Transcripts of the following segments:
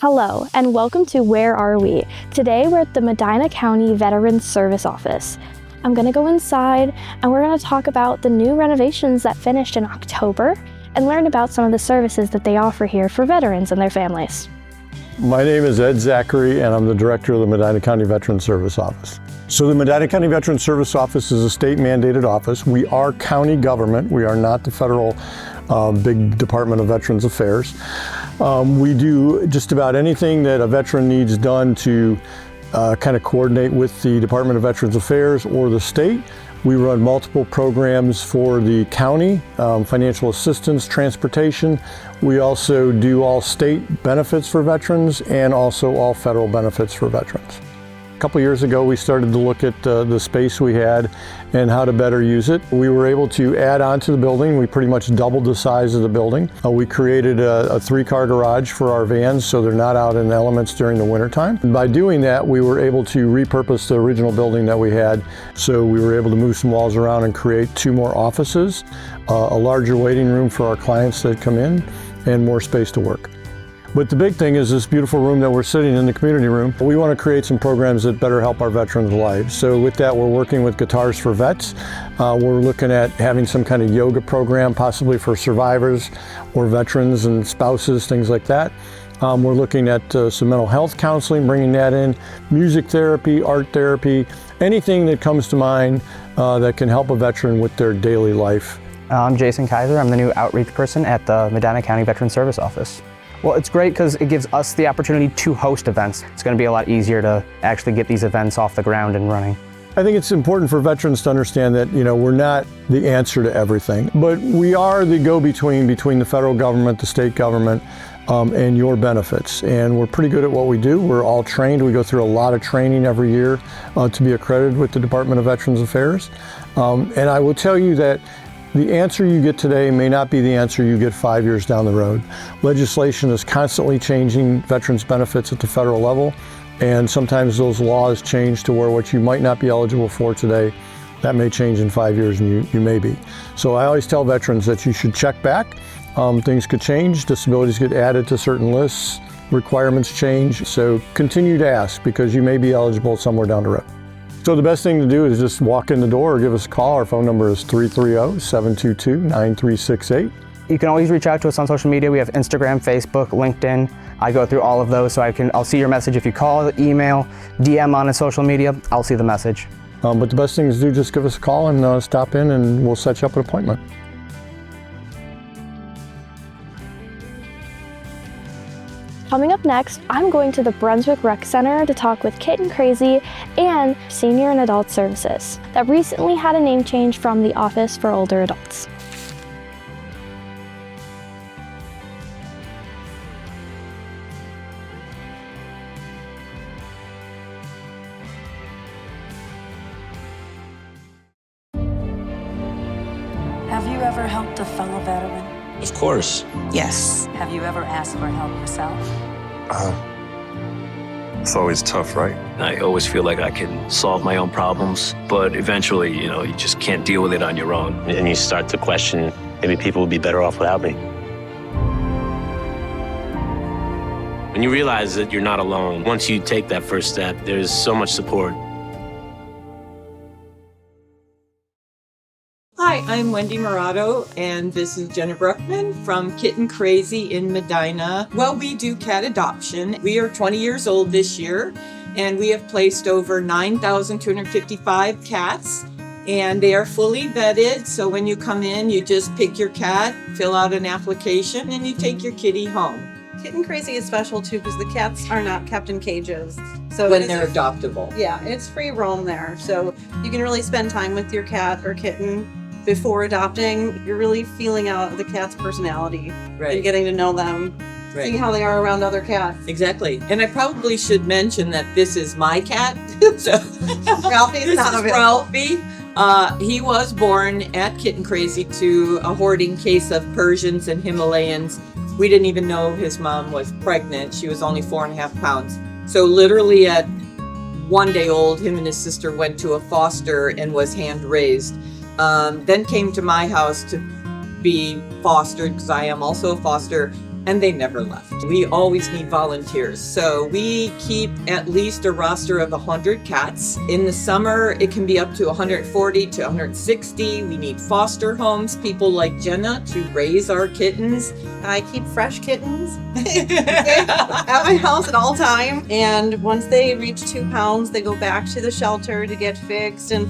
Hello, and welcome to Where Are We? Today we're at the Medina County Veterans Service Office. I'm gonna go inside and we're gonna talk about the new renovations that finished in October and learn about some of the services that they offer here for veterans and their families. My name is Ed Zachary and I'm the director of the Medina County Veterans Service Office. So the Medina County Veterans Service Office is a state mandated office. We are county government. We are not the federal big Department of Veterans Affairs. We do just about anything that a veteran needs done to kind of coordinate with the Department of Veterans Affairs or the state. We run multiple programs for the county, financial assistance, transportation. We also do all state benefits for veterans and also all federal benefits for veterans. A couple years ago, we started to look at the space we had and how to better use it. We were able to add on to the building. We pretty much doubled the size of the building. We created a 3-car garage for our vans so they're not out in the elements during the wintertime. And by doing that, we were able to repurpose the original building that we had. So we were able to move some walls around and create 2 more offices, a larger waiting room for our clients that come in, and more space to work. But the big thing is this beautiful room that we're sitting in, the community room. We want to create some programs that better help our veterans' lives. So with that, we're working with Guitars for Vets. We're looking at having some kind of yoga program, possibly for survivors or veterans and spouses, things like that. We're looking at some mental health counseling, bringing that in, music therapy, art therapy, anything that comes to mind that can help a veteran with their daily life. I'm Jason Kaiser. I'm the new outreach person at the Medina County Veterans Service Office. Well, it's great because it gives us the opportunity to host events. It's going to be a lot easier to actually get these events off the ground and running. I think it's important for veterans to understand that, we're not the answer to everything, but we are the go-between between the federal government, the state government, and your benefits. And we're pretty good at what we do. We're all trained. We go through a lot of training every year to be accredited with the Department of Veterans Affairs. And I will tell you that the answer you get today may not be the answer you get 5 years down the road. Legislation is constantly changing veterans benefits at the federal level, and sometimes those laws change to where what you might not be eligible for today, that may change in 5 years and you may be. So I always tell veterans that you should check back. Things could change, disabilities get added to certain lists, requirements change, so continue to ask because you may be eligible somewhere down the road. So the best thing to do is just walk in the door or give us a call. Our phone number is 330-722-9368. You can always reach out to us on social media. We have Instagram, Facebook, LinkedIn. I go through all of those, so I'll see your message. If you call, email, DM on social media, I'll see the message. But the best thing is just give us a call and stop in and we'll set you up an appointment. Coming up next, I'm going to the Brunswick Rec Center to talk with Kitten, Krazy, and Senior and Adult Services that recently had a name change from the Office for Older Adults. Have you ever helped a fellow veteran? Of course. Yes. Have you ever asked for help yourself? It's always tough, right? I always feel like I can solve my own problems, but eventually, you just can't deal with it on your own. And you start to question, maybe people would be better off without me. When you realize that you're not alone, once you take that first step, there's so much support. Hi, I'm Wendy Murado, and this is Jenna Bruckman from Kitten, Krazy in Medina. Well, we do cat adoption. We are 20 years old this year, and we have placed over 9,255 cats, and they are fully vetted. So when you come in, you just pick your cat, fill out an application, and you take your kitty home. Kitten Krazy is special too because the cats are not kept in cages. So when they're adoptable. Yeah, it's free roam there. So you can really spend time with your cat or kitten before adopting. You're really feeling out the cat's personality and getting to know them, seeing how they are around other cats. Exactly. And I probably should mention that this is my cat. So Ralphie's not available. Ralphie. He was born at Kitten Krazy to a hoarding case of Persians and Himalayans. We didn't even know his mom was pregnant. She was only 4.5 pounds. So literally at 1 day old, him and his sister went to a foster and was hand raised. Then came to my house to be fostered because I am also a foster. and they never left. We always need volunteers. So we keep at least a roster of 100 cats. In the summer, it can be up to 140 to 160. We need foster homes, people like Jenna to raise our kittens. I keep fresh kittens at my house at all time. And once they reach 2 pounds, they go back to the shelter to get fixed and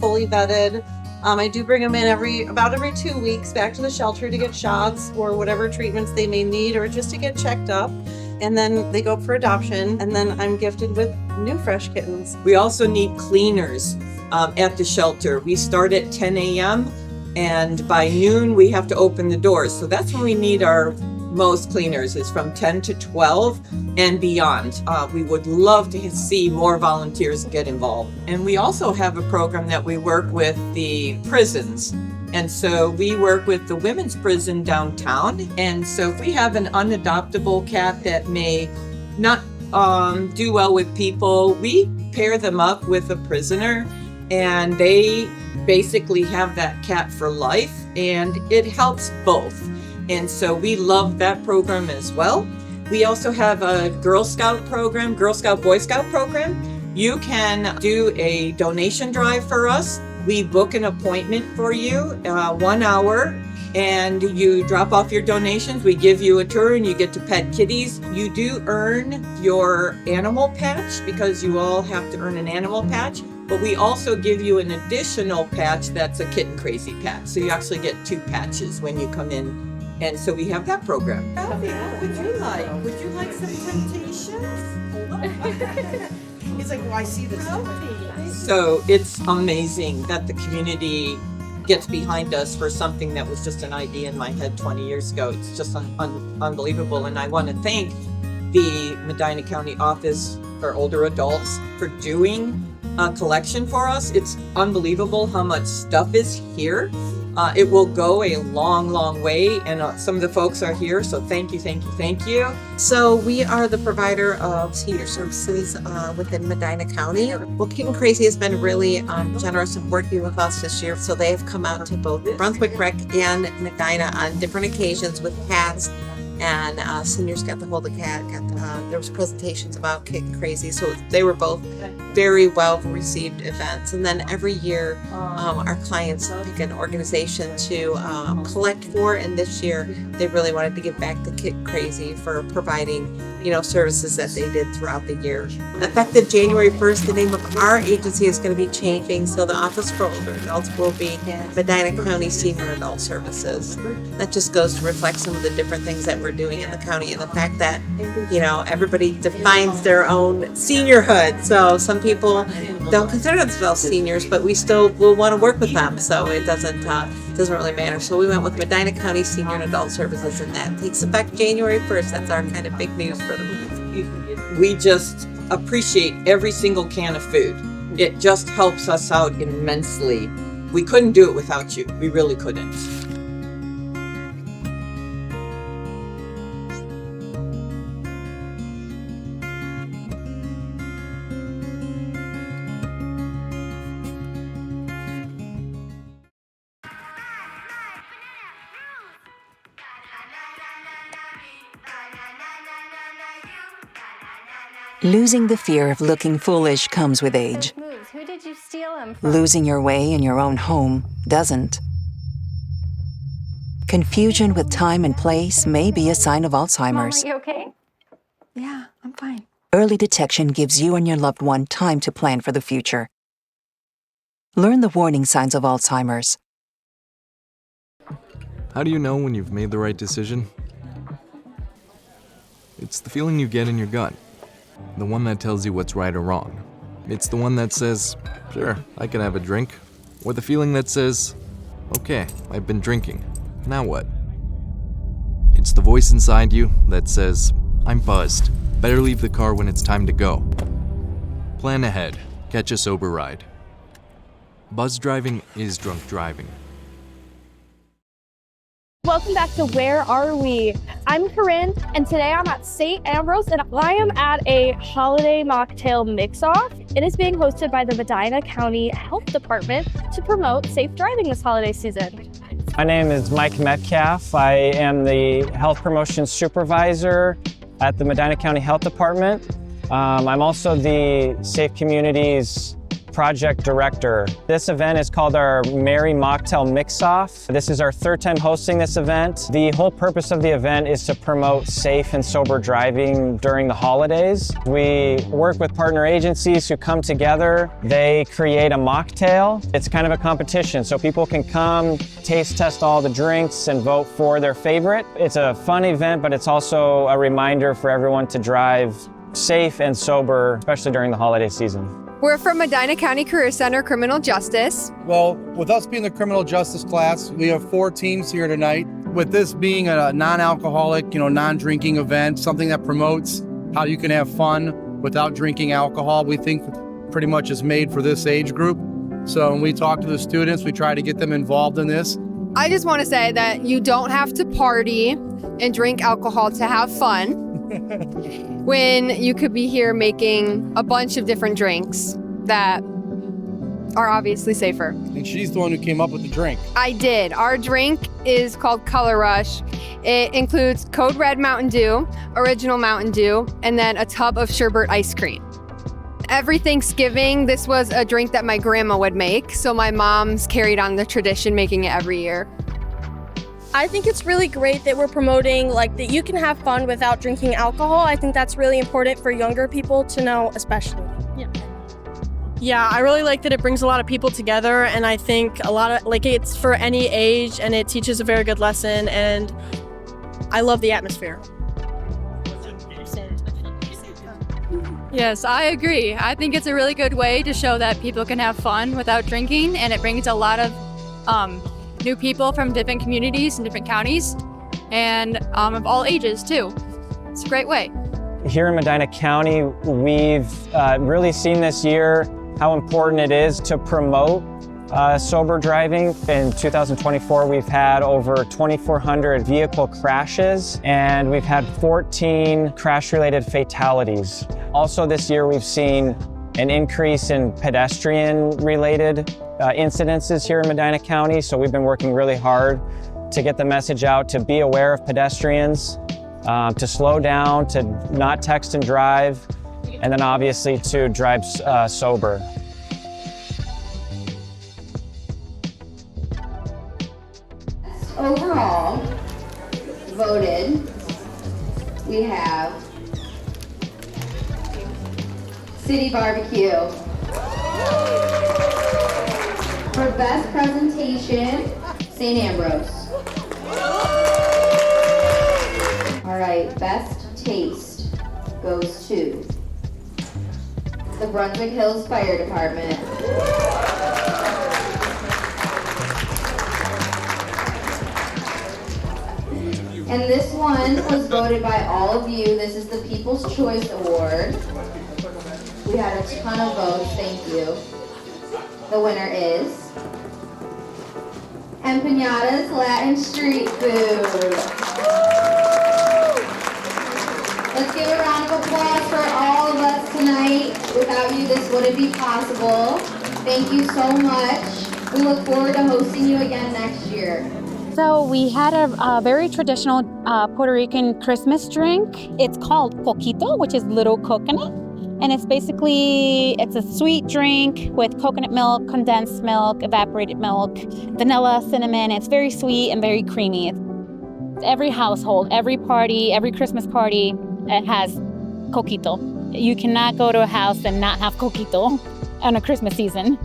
fully vetted. I do bring them in about every 2 weeks back to the shelter to get shots or whatever treatments they may need, or just to get checked up. And then they go up for adoption, and then I'm gifted with new fresh kittens. We also need cleaners at the shelter. We start at 10 a.m. and by noon we have to open the doors. So that's when we need our most cleaners, is from 10 to 12 and beyond. We would love to see more volunteers get involved. And we also have a program that we work with the prisons. And so we work with the women's prison downtown. And so if we have an unadoptable cat that may not do well with people, we pair them up with a prisoner, and they basically have that cat for life, and it helps both. And so we love that program as well. We also have a Girl Scout program, Girl Scout Boy Scout program. You can do a donation drive for us. We book an appointment for you, 1 hour, and you drop off your donations. We give you a tour and you get to pet kitties. You do earn your animal patch, because you all have to earn an animal patch. But we also give you an additional patch that's a Kitten Krazy patch. So you actually get 2 patches when you come in. And so we have that program. What would you like? Would you like some Temptations? He's like, well, I see this. So it's amazing that the community gets behind us for something that was just an idea in my head 20 years ago. It's just unbelievable. And I want to thank the Medina County Office for Older Adults for doing a collection for us. It's unbelievable how much stuff is here. It will go a long, long way, and some of the folks are here, so thank you, thank you, thank you. So we are the provider of senior services within Medina County. Well, Kitten Krazy has been really generous in working with us this year, so they have come out to both Brunswick Rec and Medina on different occasions with cats, and seniors got to hold the cat. There was presentations about Kitten Krazy, so they were both very well received events. And then every year our clients pick an organization to collect for, and this year they really wanted to give back to Kitten Krazy for providing services that they did throughout the year. Effective January 1st, the name of our agency is going to be changing, so the Office for Older Adults will be Medina County Senior Adult Services. That just goes to reflect some of the different things that we're doing in the county, and the fact that everybody defines their own seniorhood. So some people don't consider themselves seniors, but we still will want to work with them, so it doesn't really matter. So we went with Medina County Senior and Adult Services, and that takes effect January 1st. That's our kind of big news for the week. We just appreciate every single can of food. It just helps us out immensely. We couldn't do it without you. We really couldn't. Losing the fear of looking foolish comes with age. Who did you steal him from? Losing your way in your own home doesn't. Confusion with time and place may be a sign of Alzheimer's. Mom, are you okay? Yeah, I'm fine. Early detection gives you and your loved one time to plan for the future. Learn the warning signs of Alzheimer's. How do you know when you've made the right decision? It's the feeling you get in your gut. The one that tells you what's right or wrong. It's the one that says, sure, I can have a drink. Or the feeling that says, okay, I've been drinking. Now what? It's the voice inside you that says, I'm buzzed. Better leave the car when it's time to go. Plan ahead. Catch a sober ride. Buzz driving is drunk driving. Welcome back to Where Are We? I'm Corinne, and today I'm at St. Ambrose, and I am at a holiday mocktail mix-off. It is being hosted by the Medina County Health Department to promote safe driving this holiday season. My name is Mike Metcalf. I am the Health Promotion Supervisor at the Medina County Health Department. I'm also the Safe Communities Project Director. This event is called our Merry Mocktail Mix-Off. This is our third time hosting this event. The whole purpose of the event is to promote safe and sober driving during the holidays. We work with partner agencies who come together. They create a mocktail. It's kind of a competition, so people can come, taste test all the drinks, and vote for their favorite. It's a fun event, but it's also a reminder for everyone to drive safe and sober, especially during the holiday season. We're from Medina County Career Center Criminal Justice. Well, with us being the criminal justice class, we have 4 teams here tonight. With this being a non-alcoholic, non-drinking event, something that promotes how you can have fun without drinking alcohol, we think pretty much is made for this age group. So when we talk to the students, we try to get them involved in this. I just want to say that you don't have to party and drink alcohol to have fun. When you could be here making a bunch of different drinks that are obviously safer. And she's the one who came up with the drink. I did. Our drink is called Color Rush. It includes Code Red Mountain Dew, Original Mountain Dew, and then a tub of sherbet ice cream. Every Thanksgiving, this was a drink that my grandma would make, so my mom's carried on the tradition making it every year. I think it's really great that we're promoting that you can have fun without drinking alcohol. I think that's really important for younger people to know, especially. Yeah, I really like that it brings a lot of people together, and I think it's for any age, and it teaches a very good lesson, and I love the atmosphere. Yes, I agree. I think it's a really good way to show that people can have fun without drinking, and it brings a lot of new people from different communities and different counties, and of all ages too. It's a great way. Here in Medina County, we've really seen this year how important it is to promote sober driving. In 2024, we've had over 2,400 vehicle crashes, and we've had 14 crash-related fatalities. Also this year, we've seen an increase in pedestrian-related incidences here in Medina County, so we've been working really hard to get the message out to be aware of pedestrians, to slow down, to not text and drive, and then obviously to drive sober. Overall, voted, we have City Barbecue. For best presentation, St. Ambrose. All right, best taste goes to the Brunswick Hills Fire Department. And this one was voted by all of you. This is the People's Choice Award. We had a ton of votes, thank you. The winner is Empanadas Latin Street Food. Let's give a round of applause for all of us tonight. Without you, this wouldn't be possible. Thank you so much. We look forward to hosting you again next year. So we had a very traditional Puerto Rican Christmas drink. It's called coquito, which is little coconut. And it's a sweet drink with coconut milk, condensed milk, evaporated milk, vanilla, cinnamon. It's very sweet and very creamy. Every household, every party, every Christmas party, it has coquito. You cannot go to a house and not have coquito on a Christmas season.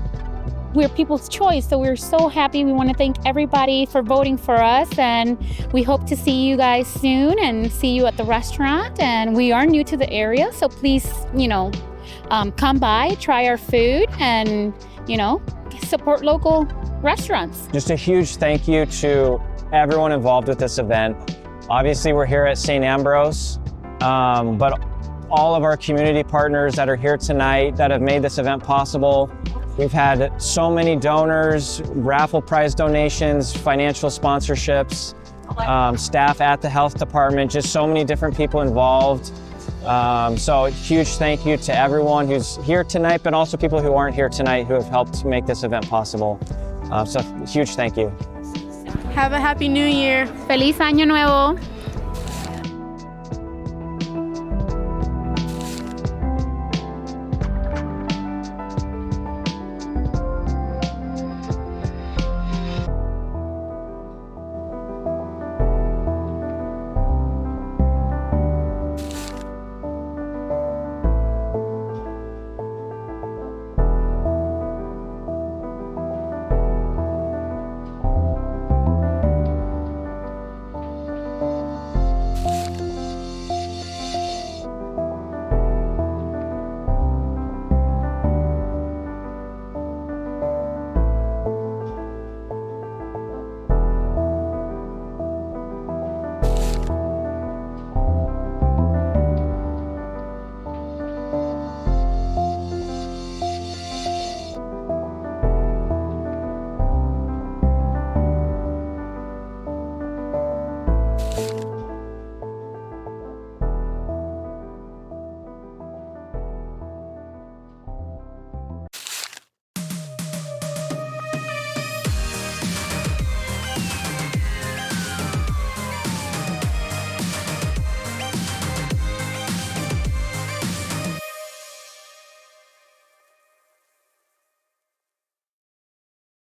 We're People's Choice, so we're so happy. We want to thank everybody for voting for us, and we hope to see you guys soon and see you at the restaurant. And we are new to the area, so please, come by, try our food, and, support local restaurants. Just a huge thank you to everyone involved with this event. Obviously, we're here at St. Ambrose, but all of our community partners that are here tonight that have made this event possible. We've had so many donors, raffle prize donations, financial sponsorships, staff at the health department, just so many different people involved. So a huge thank you to everyone who's here tonight, but also people who aren't here tonight who have helped make this event possible. So huge thank you. Have a happy new year. Feliz Año Nuevo.